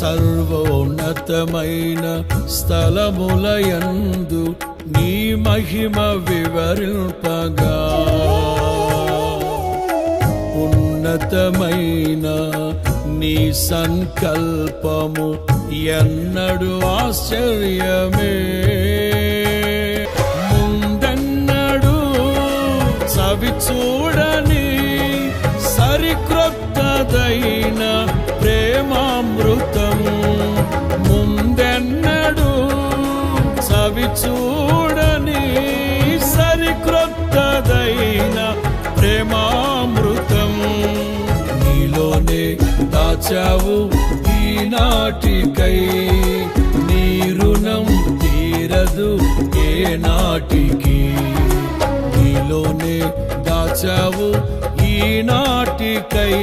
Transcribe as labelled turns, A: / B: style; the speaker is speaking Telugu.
A: సర్వోన్నతమైన స్థలములయందు నీ మహిమ వివరింపగా ఉన్నతమైన నీ సంకల్పము ఎన్నడు ఆశ్చర్యమే ముందెన్నడు చవి చూడని సరిక్రొత్తదైన ప్రేమామృతం ముందెన్నడు చవి చూడని సరిక్రొత్తదైన ప్రేమామృతం నీలోనే దాచావు ఈనాటికై నీ రుణం తీరదు ఏ నాటికి నీలోనే దాచావు ఈనాటికై